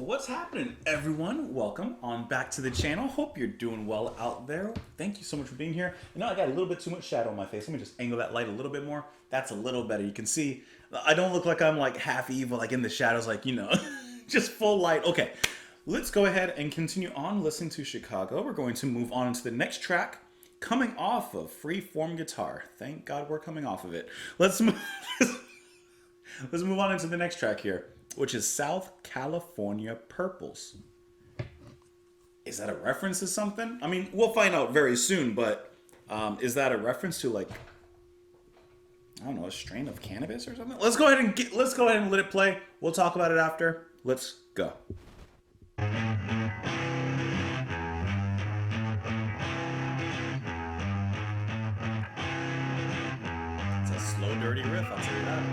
What's happening, everyone? Welcome on back to the channel. Hope you're doing well out there. Thank you so much for being here. And now I got a little bit too much shadow on my face. Let me just angle that light a little bit more. That's a little better. You can see I don't look like I'm like half evil, like in the shadows, like, you know, just full light. Okay, let's go ahead and continue on listening to Chicago. We're going to move on to the next track, coming off of Freeform Guitar. Thank God we're coming off of it. Let's move on into the next track here, which is South California Purples. Is that a reference to something? I mean, we'll find out very soon, but is that a reference to, like, I don't know, a strain of cannabis or something? Let's go ahead and let it play. We'll talk about it after. Let's go. It's a slow, dirty riff, I'll tell you that.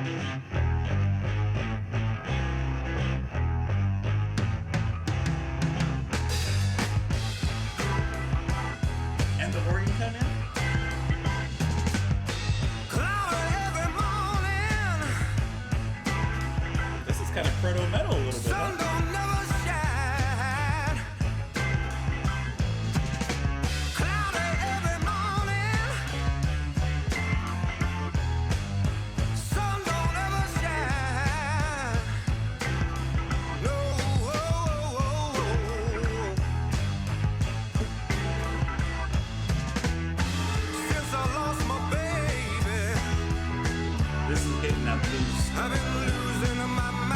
Kind of proto metal a little bit. Huh? This is getting that blues. I've been losing my mind.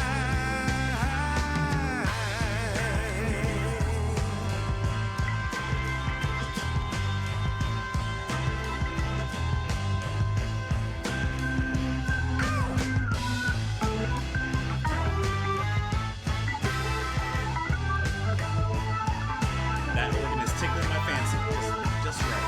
That organ is tickling my fancy. Just right.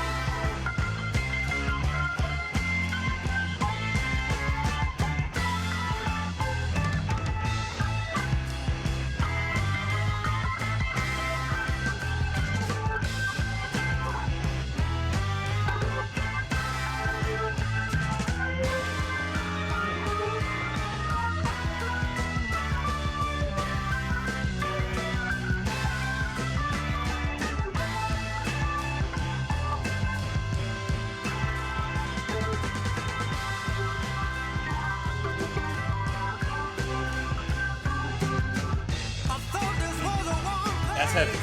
That's heavy.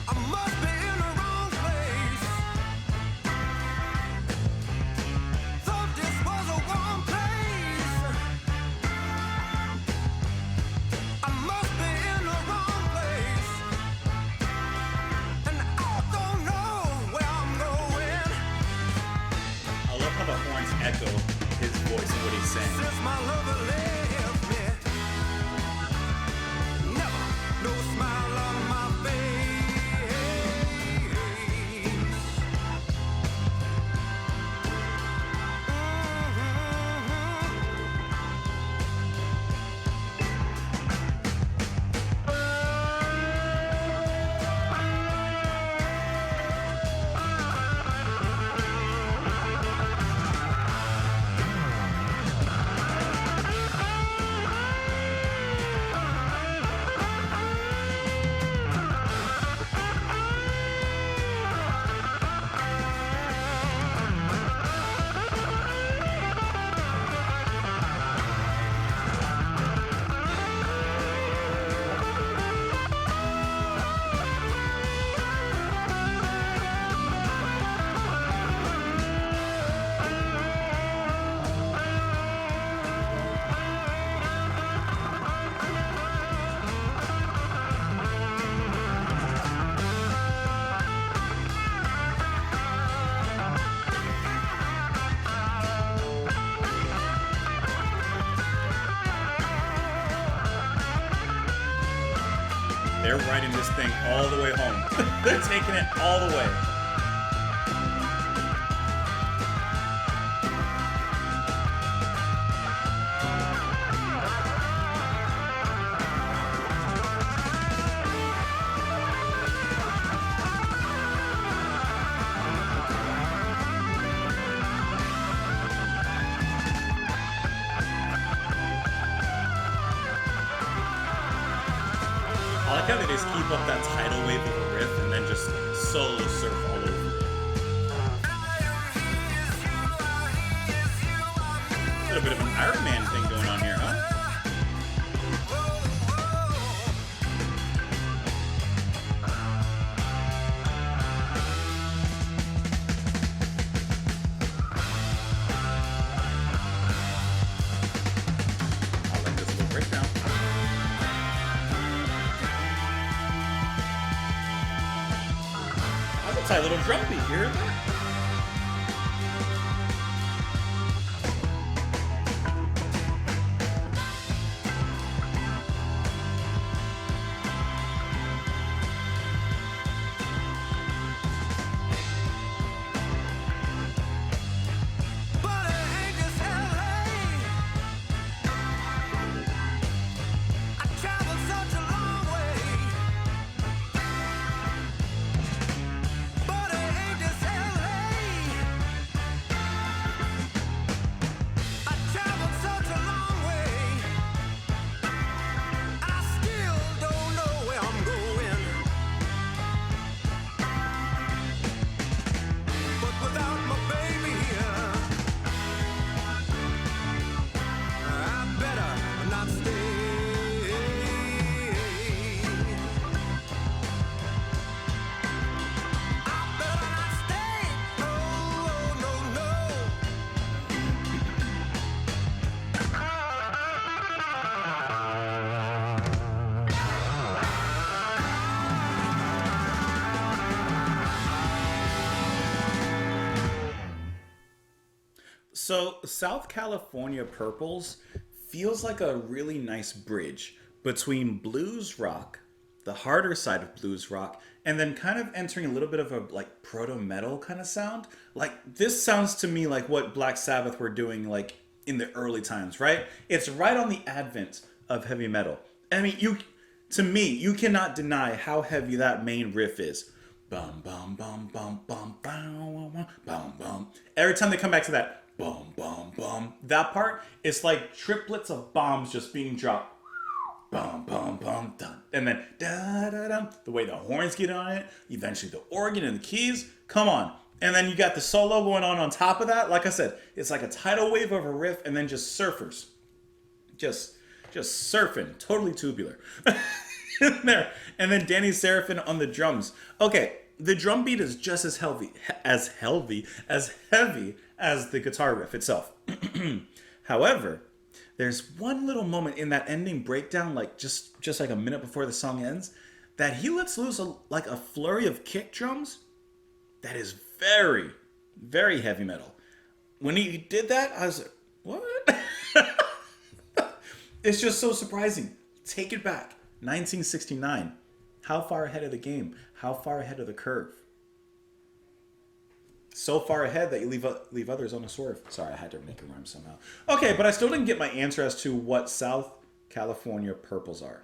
I must be in the wrong place. Thought this was a warm place. I must be in the wrong place. And I don't know where I'm going. I love how the horns echo his voice and what he's saying. Since my lover left me, no smile on my face. They're riding this thing all the way home. They're taking it all the way. like how they just keep up that tidal wave of a riff and then just solo surf all over it. A little bit of an Iron Man thing going on here, huh? I like this little breakdown. That's a tight little drum beat here. So, South California Purples feels like a really nice bridge between blues rock, the harder side of blues rock, and then kind of entering a little bit of a like proto metal kind of sound. Like this sounds to me like what Black Sabbath were doing like in the early times, right? It's right on the advent of heavy metal. I mean, you cannot deny how heavy that main riff is. Bum bum bum bum bum bum bum bum. Every time they come back to that bum bum bum, that part, it's like triplets of bombs just being dropped. Bum bum bum dun, and then da da dum. The way the horns get on it, eventually the organ and the keys. Come on, and then you got the solo going on top of that. Like I said, it's like a tidal wave of a riff, and then just surfers, just surfing, totally tubular. In there, and then Danny Seraphin on the drums. Okay, the drum beat is just as heavy as the guitar riff itself. However, there's one little moment in that ending breakdown, like just like a minute before the song ends, that he lets loose a flurry of kick drums that is very, very heavy metal. When he did that, I was like, what? It's just so surprising. Take it back. 1969. How far ahead of the game? How far ahead of the curve? So far ahead that you leave others on a swerve. Sorry, I had to make a rhyme somehow. Okay, but I still didn't get my answer as to what South California Purples are.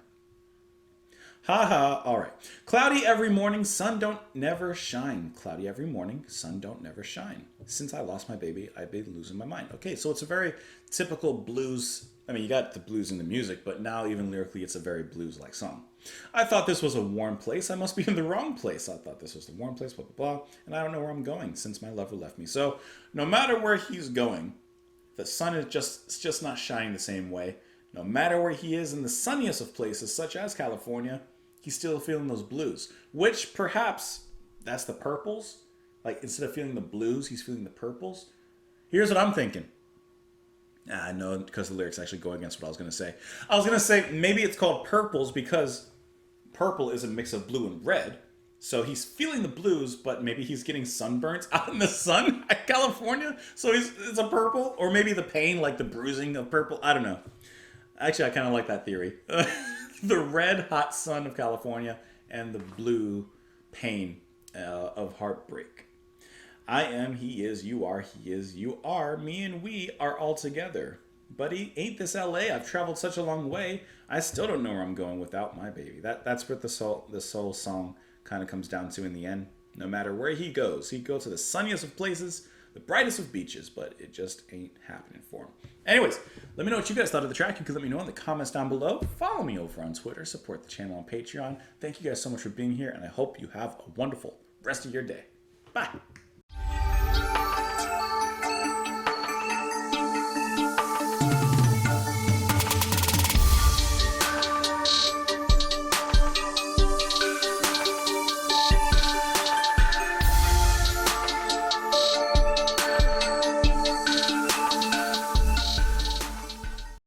Haha, alright. Cloudy every morning, sun don't never shine. Cloudy every morning, sun don't never shine. Since I lost my baby, I've been losing my mind. Okay, so it's a very typical blues. I mean, you got the blues in the music, but now even lyrically, it's a very blues-like song. I thought this was a warm place. I must be in the wrong place. I thought this was the warm place, blah, blah, blah. And I don't know where I'm going since my lover left me. So no matter where he's going, the sun is just not shining the same way. No matter where he is in the sunniest of places, such as California, he's still feeling those blues. Which perhaps that's the purples. Like instead of feeling the blues, he's feeling the purples. Here's what I'm thinking. I know, because the lyrics actually go against what I was going to say. I was going to say maybe it's called purples because purple is a mix of blue and red. So he's feeling the blues, but maybe he's getting sunburnt out in the sun at California. So it's a purple. Or maybe the pain, like the bruising of purple. I don't know. Actually, I kind of like that theory. The red hot sun of California and the blue pain of heartbreak. I am, he is, you are, he is, you are, me and we are all together. Buddy, ain't this LA? I've traveled such a long way. I still don't know where I'm going without my baby. That's what this whole song kind of comes down to in the end. No matter where he goes to the sunniest of places, the brightest of beaches, but it just ain't happening for him. Anyways, let me know what you guys thought of the track. You can let me know in the comments down below. Follow me over on Twitter. Support the channel on Patreon. Thank you guys so much for being here, and I hope you have a wonderful rest of your day. Bye.